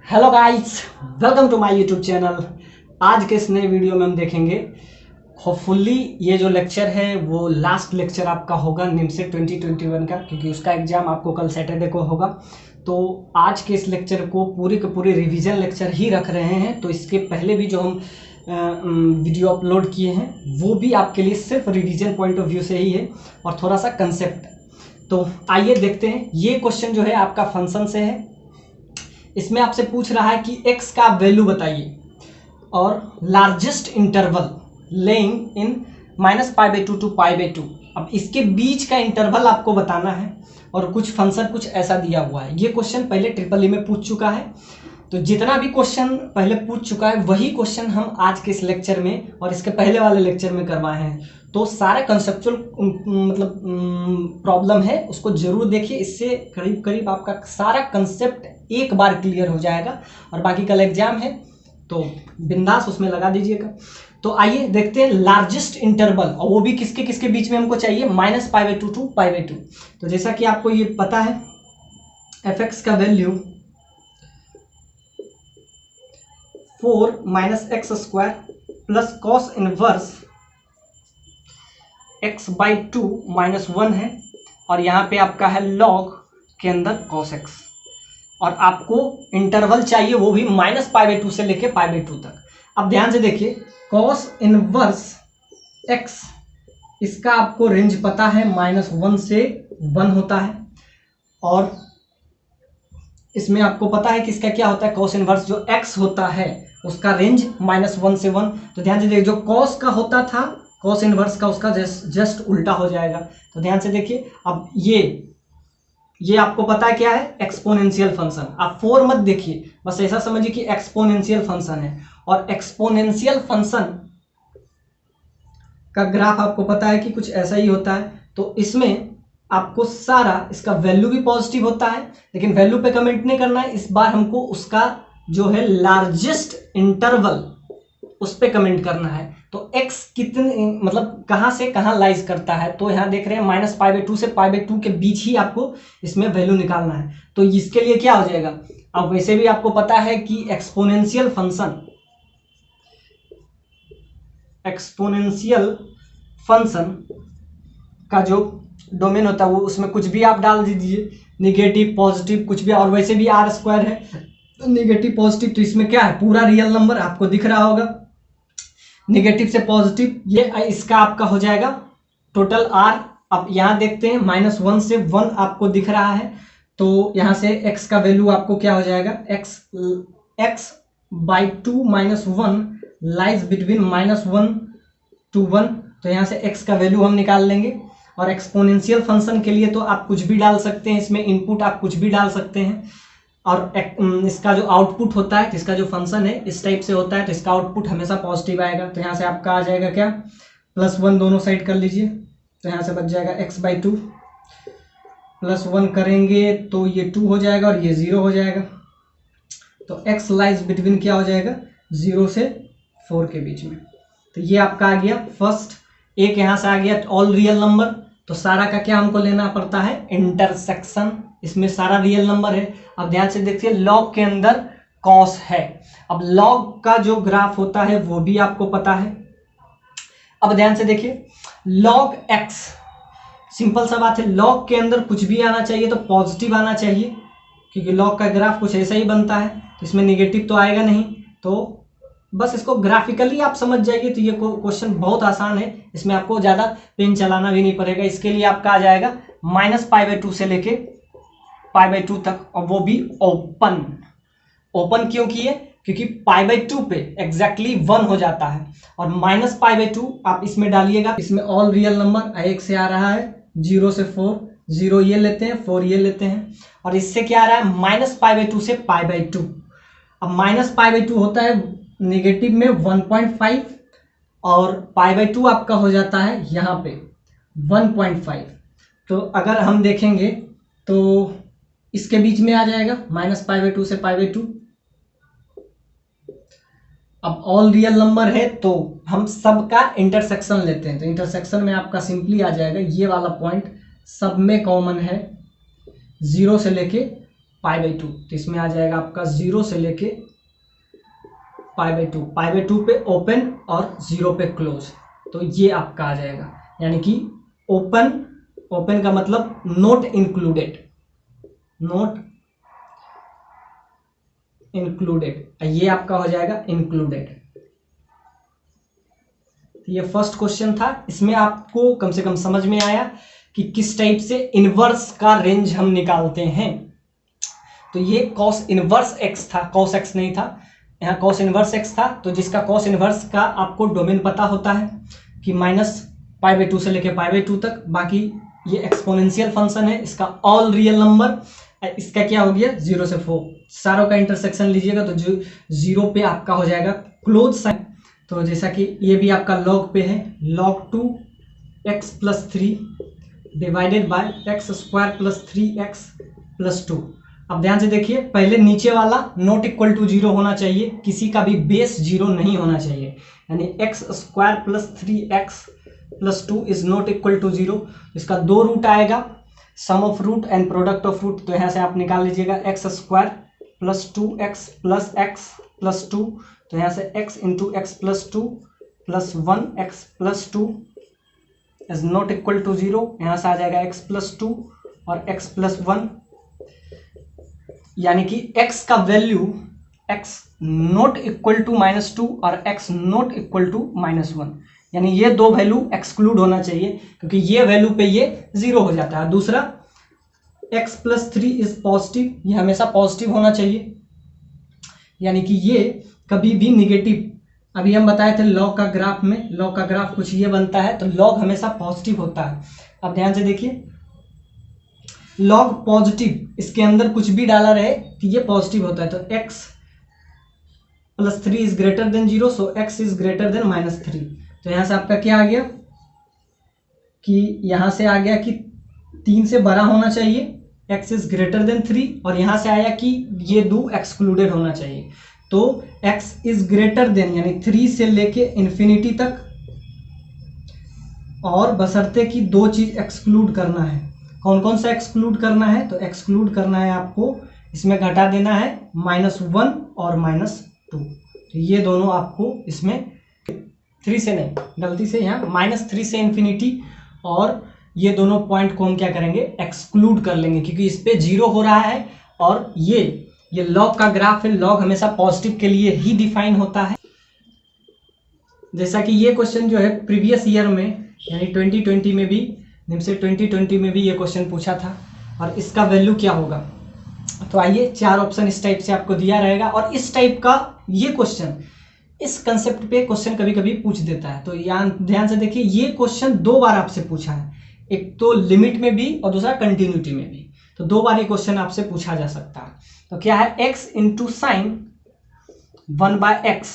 Hello guys, welcome to my YouTube channel. आज के इस नए वीडियो में हम देखेंगे होपफुली ये जो लेक्चर है वो लास्ट लेक्चर आपका होगा निमसेट 2021 का, क्योंकि उसका एग्जाम आपको कल सैटरडे को होगा। तो आज के इस लेक्चर को पूरे के पूरे रिवीजन लेक्चर ही रख रहे हैं। तो इसके पहले भी जो हम वीडियो अपलोड किए हैं वो भी आपके लिए सिर्फ रिवीजन पॉइंट ऑफ व्यू से ही है और थोड़ा सा कंसेप्ट। तो आइए देखते हैं। ये क्वेश्चन जो है आपका फंक्शन से है। इसमें आपसे पूछ रहा है कि x का वैल्यू बताइए और largest interval lying in -π/2 to π/2। अब इसके बीच का इंटरवल आपको बताना है और कुछ फंक्शन कुछ ऐसा दिया हुआ है। ये क्वेश्चन पहले ट्रिपल ई में पूछ चुका है। तो जितना भी क्वेश्चन पहले पूछ चुका है वही क्वेश्चन हम आज के इस लेक्चर में और इसके पहले वाले लेक्चर में करवाए हैं। तो सारा कंसेप्चुअल मतलब प्रॉब्लम है उसको जरूर देखिए। इससे करीब करीब आपका सारा कंसेप्ट एक बार क्लियर हो जाएगा। और बाकी कल एग्जाम है तो बिंदास उसमें लगा दीजिएगा। तो आइए देखते हैं लार्जेस्ट इंटरवल, और वो भी किसके किसके बीच में हमको चाहिए, -π/2 टू π/2। तो जैसा कि आपको ये पता है f(x) का value 4 - x² plus cos inverse x/2 - 1 है। और यहाँ पे आपका है log के अंदर cos x, और आपको इंटरवल चाहिए वो भी -π/2 से लेके π/2 तक। अब ध्यान से देखिए, cos इनवर्स x इसका आपको रेंज पता है, -1 से 1 होता है। और इसमें आपको पता है कि इसका क्या होता है, cos इनवर्स जो x होता है उसका रेंज -1 से 1। तो ध्यान से देखिए, जो cos का होता था cos इनवर्स का उसका जस्ट उल्टा हो जाएगा। तो ध्यान से देखिए, अब ये आपको पता है क्या है, एक्सपोनेंशियल फंक्शन। आप 4 मत देखिए, बस ऐसा समझिए कि एक्सपोनेंशियल फंक्शन है। और एक्सपोनेंशियल फंक्शन का ग्राफ आपको पता है कि कुछ ऐसा ही होता है। तो इसमें आपको सारा इसका वैल्यू भी पॉजिटिव होता है, लेकिन वैल्यू पे कमेंट नहीं करना है। इस बार हमको उसका जो है लार्जेस्ट इंटरवल उस पे कमेंट करना है। तो x कितने मतलब कहां से कहां लाइज करता है, तो यहां देख रहे हैं -π/2 से π/2 के बीच ही आपको इसमें वैल्यू निकालना है। तो इसके लिए क्या हो जाएगा, अब वैसे भी आपको पता है कि एक्सपोनेंशियल फंक्शन का जो डोमेन होता है वो उसमें कुछ भी आप डाल दीजिए, निगेटिव पॉजिटिव कुछ भी। और वैसे भी r² है तो निगेटिव पॉजिटिव, तो इसमें क्या है, पूरा रियल नंबर आपको दिख रहा होगा, निगेटिव से पॉजिटिव। ये इसका आपका हो जाएगा टोटल r। अब यहां देखते हैं -1 से 1 आपको दिख रहा है। तो यहां से x का वैल्यू आपको क्या हो जाएगा, x/2 - 1 लाइज बिटवीन -1 to 1। तो यहां से x का वैल्यू हम निकाल लेंगे। और एक्सपोनेंशियल फंक्शन के लिए तो आप कुछ भी डाल सकते हैं, इसमें इनपुट आप कुछ भी डाल सकते हैं। और इसका जो आउटपुट होता है, इसका जो फंक्शन है इस टाइप से होता है, तो इसका आउटपुट हमेशा पॉजिटिव आएगा। तो यहाँ से आपका आ जाएगा क्या, +1 दोनों साइड कर लीजिए। तो यहाँ से बच जाएगा x/2 +1 करेंगे तो ये 2 हो जाएगा और ये 0 हो जाएगा। तो x लाइज बिटवीन क्या हो जाएगा, 0 से 4 के बीच में। तो ये आपका आ गया फर्स्ट। एक यहाँ से आ गया ऑल रियल नंबर। तो सारा का क्या हमको लेना पड़ता है, इंटरसेक्शन। इसमें सारा रियल नंबर है। अब ध्यान से देखिए, लॉग के अंदर कॉस है। अब लॉग का जो ग्राफ होता है वो भी आपको पता है। अब ध्यान से देखिए, लॉग एक्स, सिंपल सा बात है, लॉग के अंदर कुछ भी आना चाहिए तो पॉजिटिव आना चाहिए, क्योंकि लॉग का ग्राफ कुछ ऐसा ही बनता है। तो इसमें निगेटिव तो आएगा नहीं। तो बस इसको ग्राफिकली आप समझ जाइए तो ये क्वेश्चन बहुत आसान है। इसमें आपको ज़्यादा पेन चलाना भी नहीं पड़ेगा। इसके लिए आपका आ जाएगा -π/2 से लेके π/2 तक, और वो भी ओपन क्यों किए, क्योंकि π/2 पे एग्जैक्टली 1 हो जाता है। और -π/2 आप इसमें डालिएगा। इसमें ऑल रियल नंबर एक से आ रहा है, 0 से 4, 0 ये लेते हैं, 4 ये लेते हैं। और इससे क्या आ रहा है, -π/2 से π/2। अब -π/2 होता है नेगेटिव में 1.5, और π/2 आपका हो जाता है यहाँ पे 1.5। तो अगर हम देखेंगे तो इसके बीच में आ जाएगा -π/2 से π/2। अब ऑल रियल नंबर है तो हम सबका इंटरसेक्शन लेते हैं। तो इंटरसेक्शन में आपका सिंपली आ जाएगा ये वाला पॉइंट सब में कॉमन है, 0 से लेके π/2, तो इसमें आ जाएगा आपका 0 से लेके π/2, π/2 पे ओपन और 0 पे क्लोज, तो ये आपका आ जाएगा, यानी कि ओपन का मतलब नॉट इंक्लूडेड, ये आपका हो जाएगा इंक्लूडेड। ये फर्स्ट क्वेश्चन था, इसमें आपको कम से कम समझ में आया कि किस टाइप से इनवर्स का रेंज हम निकालते हैं। तो ये cos इनवर्स x था, cos x नहीं था, यहाँ cos इनवर्स x था, तो जिसका cos इनवर्स का आपको डोमेन पता होता है कि -π/2 से लेके π/2 तक, बाकी ये एक्सपोनेंशियल फंक्शन है, इसका ऑल रियल नंबर, इसका क्या हो गया 0 से 4, सारों का इंटरसेक्शन लीजिएगा तो जो 0 पे आपका हो जाएगा क्लोज साइन। तो जैसा कि ये भी आपका लॉग पे है, log 2x + 3 divided by x² + 3x + 2। अब ध्यान से देखिए, पहले नीचे वाला नॉट इक्वल टू 0 होना चाहिए, किसी का भी बेस 0 नहीं होना चाहिए, यानी x² + 3x + 2 is not equal to 0। इसका 2 रूट आएगा, sum of root and product of root, तो यहाँ से आप निकाल लीजिएगा x² + 2x + x + 2, तो यहाँ से x × x + 2 + 1x + 2 is not equal to 0, यहाँ से आ जाएगा x + 2 और x + 1, यानी कि x का value x not equal to -2 और x नॉट इक्वल टू -1, यानी ये दो वैल्यू एक्सक्लूड होना चाहिए, क्योंकि ये वैल्यू पे ये 0 हो जाता है। दूसरा x + 3 इज पॉजिटिव, ये हमेशा पॉजिटिव होना चाहिए, यानी कि ये कभी भी निगेटिव, अभी हम बताए थे लॉग का ग्राफ में, लॉग का ग्राफ कुछ ये बनता है, तो लॉग हमेशा पॉजिटिव होता है। अब ध्यान से देखिए, लॉग पॉजिटिव, इसके अंदर कुछ भी डाला रहे कि ये पॉजिटिव होता है, तो x + 3 is greater than 0, so x is greater than -3। तो यहाँ से आपका क्या आ गया कि यहाँ से आ गया कि 3 से बड़ा होना चाहिए, x इज ग्रेटर देन 3, और यहाँ से आया कि ये 2 एक्सक्लूडेड होना चाहिए, तो x इज ग्रेटर देन यानी 3 से लेके इन्फिनिटी तक, और बशर्ते कि 2 चीज एक्सक्लूड करना है। कौन कौन सा एक्सक्लूड करना है? तो एक्सक्लूड करना है आपको, इसमें घटा देना है -1 और -2, तो ये दोनों आपको इसमें 3 से नहीं, गलती से यहाँ -3 से इन्फिनिटी, और ये दोनों पॉइंट को हम क्या करेंगे, एक्सक्लूड कर लेंगे, क्योंकि इस पे 0 हो रहा है, और ये लॉग का ग्राफ है, लॉग हमेशा पॉजिटिव के लिए ही डिफाइन होता है। जैसा कि ये क्वेश्चन जो है प्रीवियस ईयर में यानी 2020 में भी, निम्से 2020 में भी ये क्वेश्चन पूछा था, और इसका वैल्यू क्या होगा। तो आइए, 4 ऑप्शन इस टाइप से आपको दिया रहेगा, और इस टाइप का ये क्वेश्चन, इस कंसेप्ट पे क्वेश्चन कभी कभी पूछ देता है। तो यहाँ ध्यान से देखिए, ये क्वेश्चन 2 बार आपसे पूछा है, एक तो लिमिट में भी और दूसरा कंटिन्यूटी में भी, तो 2 बार ये क्वेश्चन आपसे पूछा जा सकता है। तो क्या है, x × sin 1/x,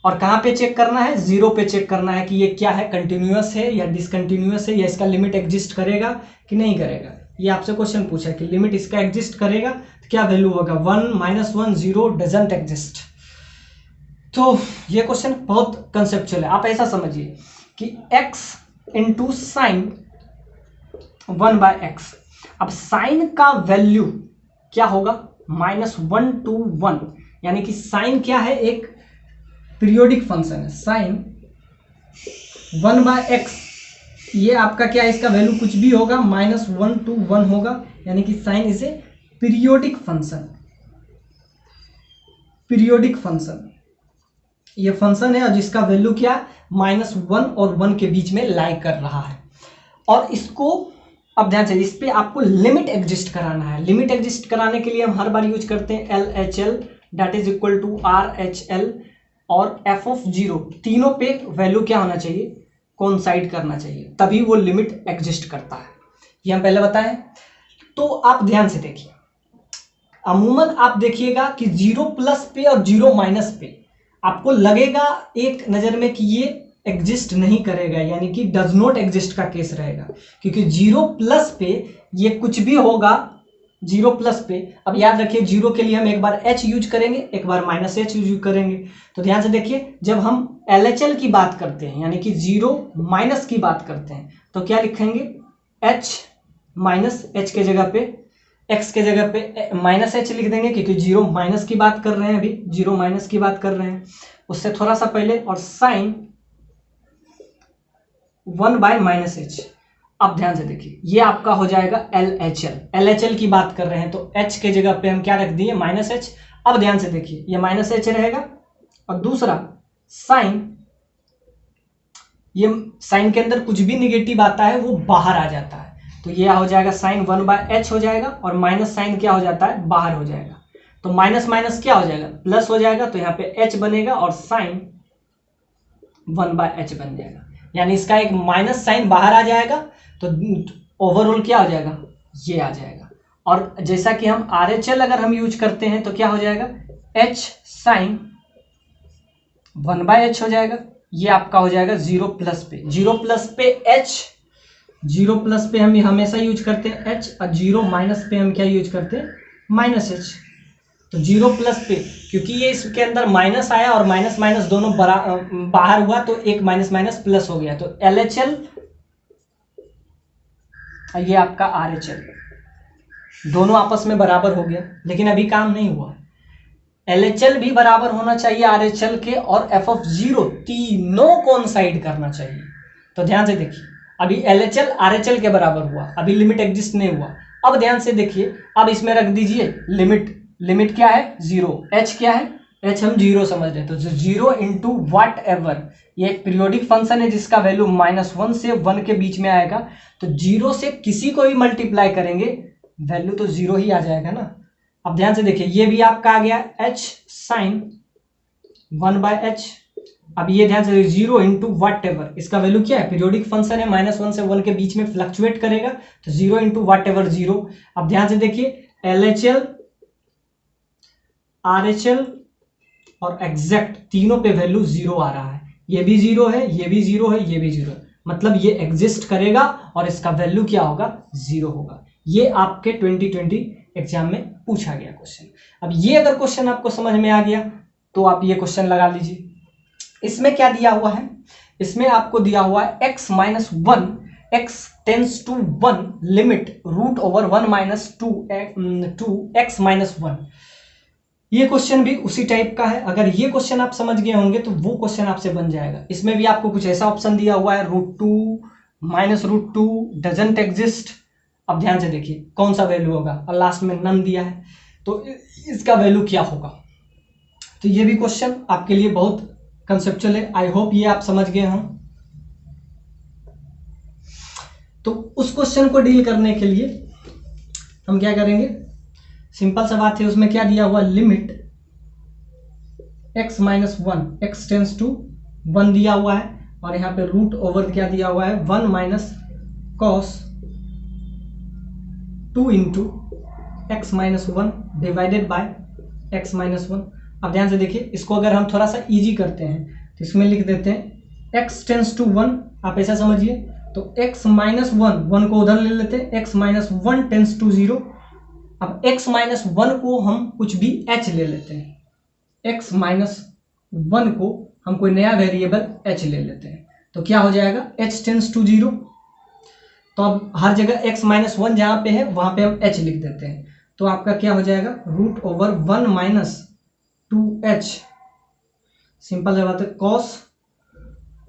और कहाँ पे चेक करना है, 0 पे चेक करना है कि ये क्या है, कंटिन्यूअस है या डिसकंटिन्यूअस है, या इसका लिमिट एग्जिस्ट करेगा कि नहीं करेगा। ये आपसे क्वेश्चन पूछा है कि लिमिट इसका एग्जिस्ट करेगा तो क्या वैल्यू होगा, 1 -1 0 डजंट एग्जिस्ट। तो ये क्वेश्चन बहुत कंसेप्चुअल है, आप ऐसा समझिए कि x × sin 1/x, अब साइन का वैल्यू क्या होगा, -1 to 1, यानी कि साइन क्या है, एक पीरियोडिक फंक्शन है, साइन 1/x, ये आपका क्या है, इसका वैल्यू कुछ भी होगा, -1 to 1 होगा, यानी कि sine is a periodic function, periodic function ये फंक्शन है, और जिसका वैल्यू क्या, -1 और 1 के बीच में लाई कर रहा है। और इसको अब ध्यान से, इस पे आपको लिमिट एग्जिस्ट कराना है। लिमिट एग्जिस्ट कराने के लिए हम हर बार यूज करते हैं LHL, that is equal to RHL और f(0), तीनों पे वैल्यू क्या होना चाहिए, कोइंसाइड करना चाहिए, तभी वो लिमिट एग्जिस्ट करता है, ये हम पहले बताएं। तो आप ध्यान से देखिए, अमूमन आप देखिएगा कि 0+ पे और 0- पे आपको लगेगा एक नज़र में कि ये एग्जिस्ट नहीं करेगा, यानी कि डज नॉट एग्जिस्ट का केस रहेगा, क्योंकि 0+ पे ये कुछ भी होगा, 0+ पे, अब याद रखिए 0 के लिए हम एक बार h यूज करेंगे, एक बार -h यूज करेंगे। तो ध्यान से देखिए, जब हम LHL की बात करते हैं, यानी कि 0- की बात करते हैं, तो क्या लिखेंगे, h के जगह पे x के जगह पे माइनस एच लिख देंगे क्योंकि जीरो माइनस की बात कर रहे हैं, अभी जीरो माइनस की बात कर रहे हैं उससे थोड़ा सा पहले, और साइन 1/-h। अब ध्यान से देखिए ये आपका हो जाएगा LHL, LHL की बात कर रहे हैं तो h के जगह पे हम क्या रख दिए -h। अब ध्यान से देखिए ये -h रहेगा, और दूसरा साइन, ये साइन के अंदर कुछ भी निगेटिव आता है वो बाहर आ जाता है, तो ये हो जाएगा साइन 1/h हो जाएगा, और माइनस साइन क्या हो जाता है, बाहर हो जाएगा, तो माइनस माइनस क्या हो जाएगा, प्लस हो जाएगा, तो यहाँ पे h बनेगा और साइन 1/h बन जाएगा, यानी इसका एक माइनस साइन बाहर आ जाएगा, तो ओवरऑल क्या हो जाएगा, ये आ जाएगा। और जैसा कि हम RHL अगर हम यूज करते हैं तो क्या हो जाएगा, h साइन 1/h हो जाएगा, ये आपका हो जाएगा 0 प्लस पे, 0 प्लस पे h, 0 प्लस पे हम हमेशा यूज करते हैं h, और 0 माइनस पे हम क्या यूज करते हैं, -h। तो 0 प्लस पे क्योंकि ये इसके अंदर माइनस आया और माइनस माइनस दोनों बाहर हुआ, तो एक माइनस माइनस प्लस हो गया, तो LHL, ये आपका RHL, दोनों आपस में बराबर हो गया, लेकिन अभी काम नहीं हुआ। LHL भी बराबर होना चाहिए RHL के, और f(0) तीनों कोइंसाइड करना चाहिए। तो ध्यान से देखिए अभी LHL RHL के बराबर हुआ, अभी लिमिट एग्जिस्ट नहीं हुआ। अब ध्यान से देखिए, अब इसमें रख दीजिए लिमिट, लिमिट क्या है 0, h क्या है, h हम 0 समझ रहे, तो 0 इंटू वट एवर, ये एक पीरियोडिक फंक्शन है जिसका वैल्यू -1 से 1 के बीच में आएगा, तो 0 से किसी को भी मल्टीप्लाई करेंगे वैल्यू तो 0 ही आ जाएगा ना। अब ध्यान से देखिए ये भी आपका आ गया h साइन 1/h, अब ये ध्यान से 0 इंटू वट एवर, इसका वैल्यू क्या है, पीरियोडिक फंक्शन है, -1 से 1 के बीच में फ्लक्चुएट करेगा, तो 0 इंटू वट एवर 0। अब ध्यान से देखिए LHL RHL और एग्जैक्ट तीनों पे वैल्यू 0 आ रहा है, ये भी 0 है, ये भी 0 है, ये भी 0 है, मतलब ये एग्जिस्ट करेगा और इसका वैल्यू क्या होगा, 0 होगा। ये आपके 2020 एग्जाम में पूछा गया क्वेश्चन। अब ये अगर क्वेश्चन आपको समझ में आ गया तो आप ये क्वेश्चन लगा लीजिए। इसमें क्या दिया हुआ है, इसमें आपको दिया हुआ है x-1, x tense to 1 limit √1 -2 x-1। ये क्वेश्चन भी उसी टाइप का है, अगर ये क्वेश्चन आप समझ गए होंगे तो वो क्वेश्चन आपसे बन जाएगा। इसमें भी आपको कुछ ऐसा ऑप्शन दिया हुआ है √2 -√2 डजंट एग्जिस्ट। अब ध्यान से देखिए कौन सा वैल्यू होगा, और लास्ट में नन दिया है, तो इसका वैल्यू क्या होगा। तो ये भी क्वेश्चन आपके लिए बहुत कंसेप्चुअल है, आई होप ये आप समझ गए हों। तो उस क्वेश्चन को डील करने के लिए हम क्या करेंगे, सिंपल सा बात है, उसमें क्या दिया हुआ, limit x-1, x tense to 1 दिया हुआ है, और यहाँ पे रूट ओवर क्या दिया हुआ है, 1 - cos 2 into x-1 divided by x-1। अब ध्यान से देखिए इसको अगर हम थोड़ा सा इजी करते हैं तो इसमें लिख देते हैं x टेंस टू 1, आप ऐसा समझिए, तो x-1 को उधर ले लेते हैं, x-1 टेंस टू 0। अब x-1 को हम कुछ भी h ले लेते हैं, x-1 को हम कोई नया वेरिएबल h ले लेते हैं, तो क्या हो जाएगा, h टेंस टू 0। तो अब हर जगह x-1 जहां पे है वहां पे हम h लिख देते हैं, तो आपका क्या हो जाएगा, √1 - 2h, सिंपल सा बात है, cos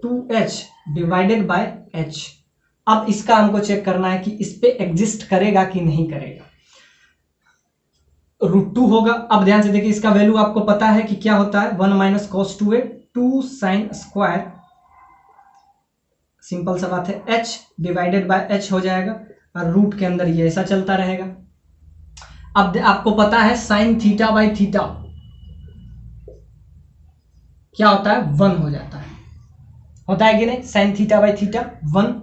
2h divided by h। अब इसका हमको चेक करना है कि इस पे एग्जिस्ट करेगा कि नहीं करेगा, √2 होगा। अब ध्यान से देखिए इसका वैल्यू आपको पता है कि क्या होता है, 1 - cos 2a 2 sin square, simple सा बात है, h डिवाइडेड बाय h हो जाएगा, और रूट के अंदर ये ऐसा चलता रहेगा। अब आपको पता है साइन थीटा बाई थीटा क्या होता है, 1 हो जाता है, होता है कि नहीं, साइन थीटा बाई थीटा 1,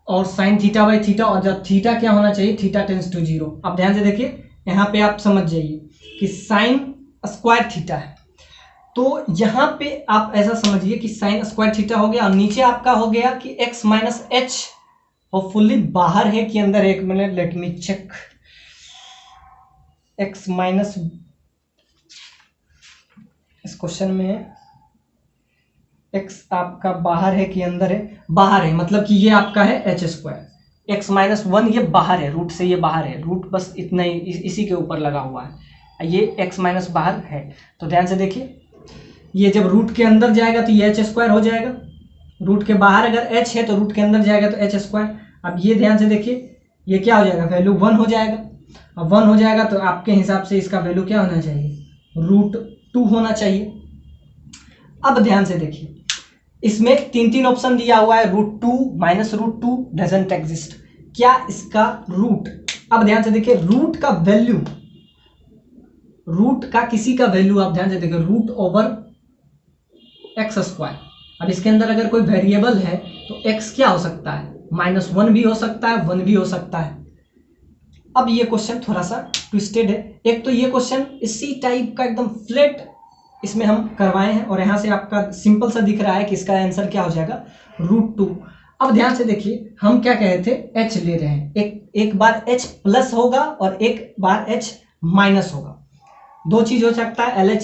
और साइन थीटा बाई थीटा, और जब थीटा क्या होना चाहिए, थीटा टेंस टू 0। अब ध्यान से देखिए यहाँ पे आप समझ जाइए कि साइन स्क्वायर थीटा है, तो यहाँ पे आप ऐसा समझिए कि साइन स्क्वायर थीटा हो गया, और नीचे आपका हो गया कि x-h होपफुली बाहर है कि अंदर है, एक मिनट लेट मी चेक, इस क्वेश्चन में x आपका बाहर है कि अंदर है, बाहर है, मतलब कि ये आपका है h स्क्वायर, x माइनस 1 ये बाहर है, रूट से ये बाहर है, रूट बस इतना ही इसी के ऊपर लगा हुआ है, ये x माइनस बाहर है। तो ध्यान से देखिए, ये जब रूट के अंदर जाएगा तो ये h² हो जाएगा, रूट के बाहर अगर h है तो रूट के अंदर जाएगा तो h²। अब ये ध्यान से देखिए, ये क्या हो जाएगा, वैल्यू 1 हो जाएगा। अब 1 हो जाएगा तो आपके हिसाब से इसका वैल्यू क्या होना चाहिए, √2 होना चाहिए। अब ध्यान से देखिए, इसमें 3 ऑप्शन दिया हुआ है, √2 माइनस √2 डजंट एग्जिस्ट, क्या इसका रूट। अब ध्यान से देखिए, रूट का वैल्यू, रूट का किसी का वैल्यू आप ध्यान से देखिए, √x²। अब इसके अंदर अगर कोई वेरिएबल है तो x क्या हो सकता है, -1 भी हो सकता है, 1 भी हो सकता है। अब ये क्वेश्चन थोड़ा सा ट्विस्टेड है, एक तो ये क्वेश्चन इसी टाइप का एकदम फ्लैट इसमें हम करवाए हैं और यहाँ से आपका सिंपल सा दिख रहा है कि इसका आंसर क्या हो जाएगा, √2। अब ध्यान से देखिए, हम क्या कहे थे, h ले रहे हैं, एक बार h प्लस होगा और एक बार h माइनस होगा, दो चीज हो सकता है, LHS